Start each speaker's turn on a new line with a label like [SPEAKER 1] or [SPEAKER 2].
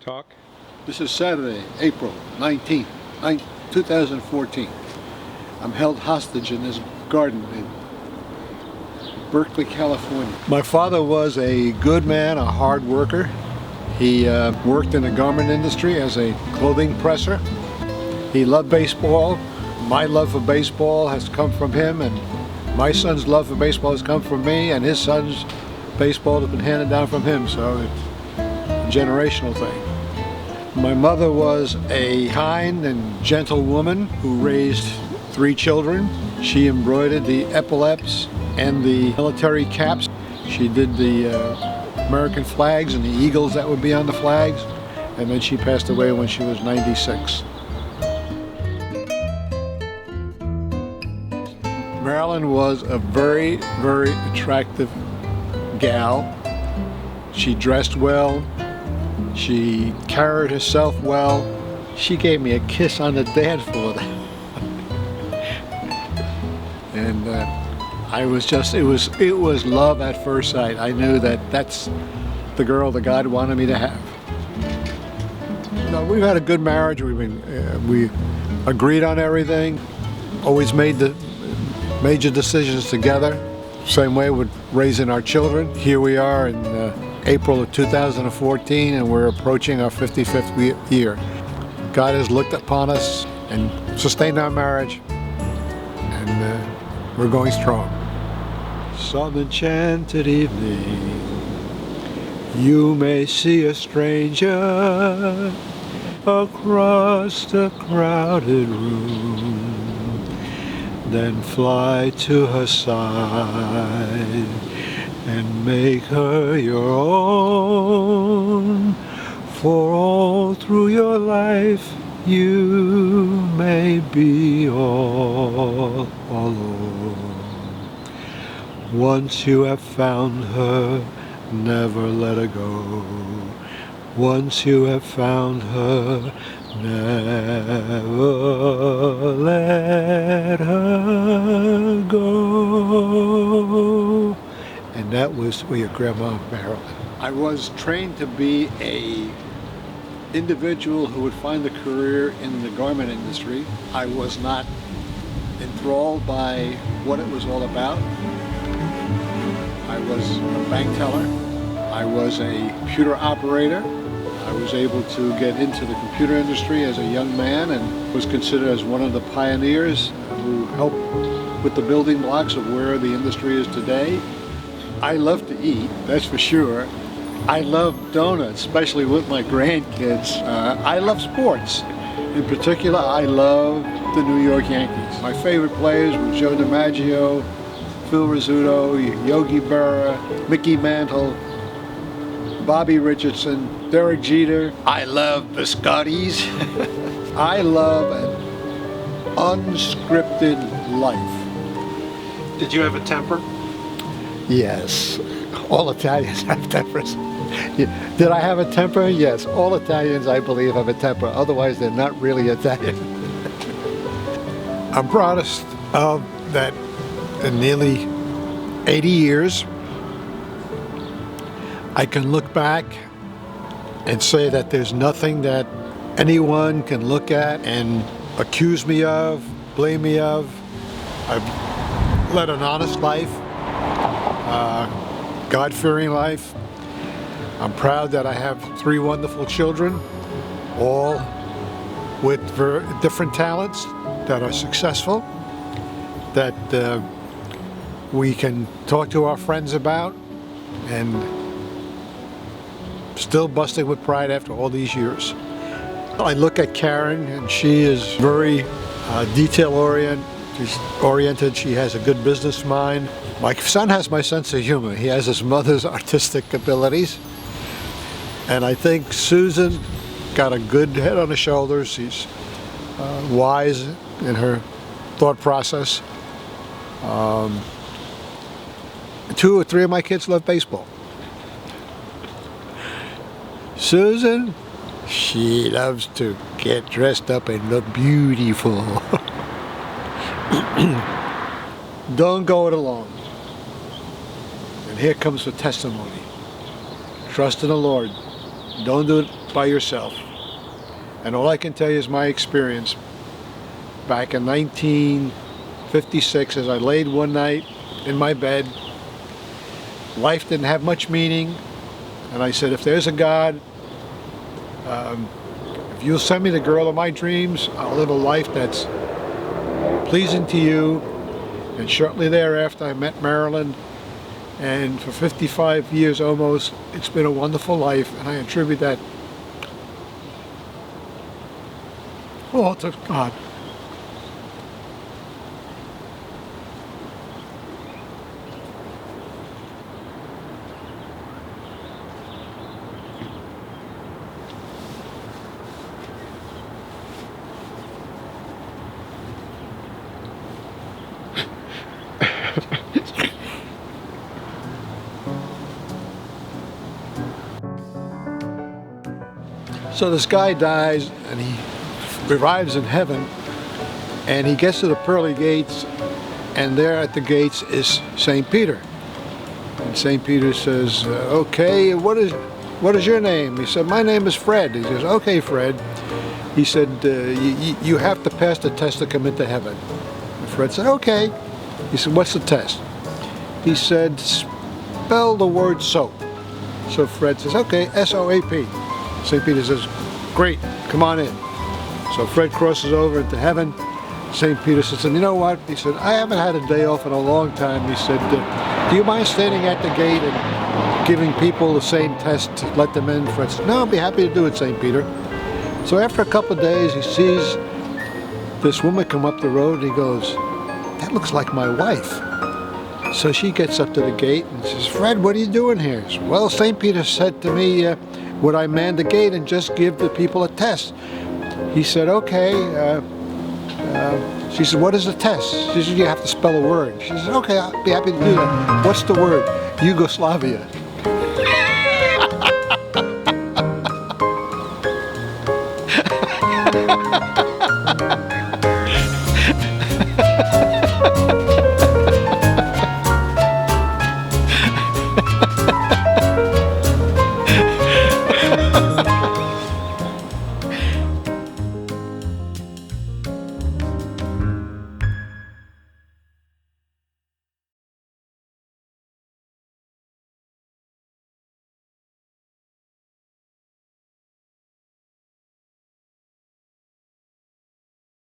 [SPEAKER 1] talk?
[SPEAKER 2] This is Saturday, April 19th, 2014. I'm held hostage in this garden in Berkeley, California. My father was a good man, a hard worker. He worked in the garment industry as a clothing presser. He loved baseball. My love for baseball has come from him, and my son's love for baseball has come from me, and his son's baseball has been handed down from him, so it's a generational thing. My mother was a kind and gentle woman who raised 3 children. She embroidered the epaulets and the military caps. She did the American flags and the eagles that would be on the flags, and then she passed away when she was 96. Marilyn was a very, very attractive gal. She dressed well. She carried herself well. She gave me a kiss on the dance floor. And I was just, it was love at first sight. I knew that that's the girl that God wanted me to have. No, we've had a good marriage. We agreed on everything. Always made the major decisions together. Same way with raising our children. Here we are in April of 2014, and we're approaching our 55th year. God has looked upon us and sustained our marriage, and we're going strong. Some enchanted evening, you may see a stranger across the crowded room. Then fly to her side and make her your own. For all through your life you may be all alone. Once you have found her, never let her go. Once you have found her, never let her go. And that was for your grandma, Marilyn. I was trained to be a individual who would find a career in the garment industry. I was not enthralled by what it was all about. I was a bank teller. I was a computer operator. I was able to get into the computer industry as a young man and was considered as one of the pioneers who helped with the building blocks of where the industry is today. I love to eat, that's for sure. I love donuts, especially with my grandkids. I love sports. In particular, I love the New York Yankees. My favorite players were Joe DiMaggio, Phil Rizzuto, Yogi Berra, Mickey Mantle, Bobby Richardson, Derek Jeter. I love biscottis. I love an unscripted life.
[SPEAKER 1] Did you have a temper?
[SPEAKER 2] Yes, all Italians have tempers. Did I have a temper? Yes, all Italians, I believe, have a temper. Otherwise, they're not really Italian. I'm proudest of that in nearly 80 years, I can look back and say that there's nothing that anyone can look at and accuse me of, blame me of. I've led an honest life, God-fearing life. I'm proud that I have 3 wonderful children, all with very different talents that are successful, that we can talk to our friends about, and still busting with pride after all these years. I look at Karen, and she is very detail-oriented. She has a good business mind. My son has my sense of humor. He has his mother's artistic abilities. And I think Susan got a good head on her shoulders. She's wise in her thought process. 2 or 3 of my kids love baseball. Susan, she loves to get dressed up and look beautiful. Don't go it alone. And here comes the testimony. Trust in the Lord. Don't do it by yourself. And all I can tell you is my experience. Back in 1956, as I laid one night in my bed, life didn't have much meaning, and I said, if there's a God, if you'll send me the girl of my dreams, I'll live a life that's pleasing to you. And shortly thereafter, I met Marilyn, and for 55 years almost, it's been a wonderful life, and I attribute that all to God. So this guy dies, and he arrives in heaven, and he gets to the pearly gates, and there at the gates is St. Peter. And St. Peter says, okay, what is your name? He said, my name is Fred. He says, okay, Fred. He said, you have to pass the test to come into heaven. And Fred said, okay. He said, what's the test? He said, spell the word soap. So Fred says, okay, S-O-A-P. St. Peter says, great, come on in. So Fred crosses over into heaven. St. Peter says, and you know what? He said, I haven't had a day off in a long time. He said, do you mind standing at the gate and giving people the same test to let them in? Fred said, no, I'll be happy to do it, St. Peter. So after a couple of days, he sees this woman come up the road, and he goes, that looks like my wife. So she gets up to the gate and says, Fred, what are you doing here? He says, well, St. Peter said to me, would I man the gate and just give the people a test? He said, okay. She said, what is the test? She said, you have to spell a word. She said, okay, I'll be happy to do that. What's the word? Yugoslavia.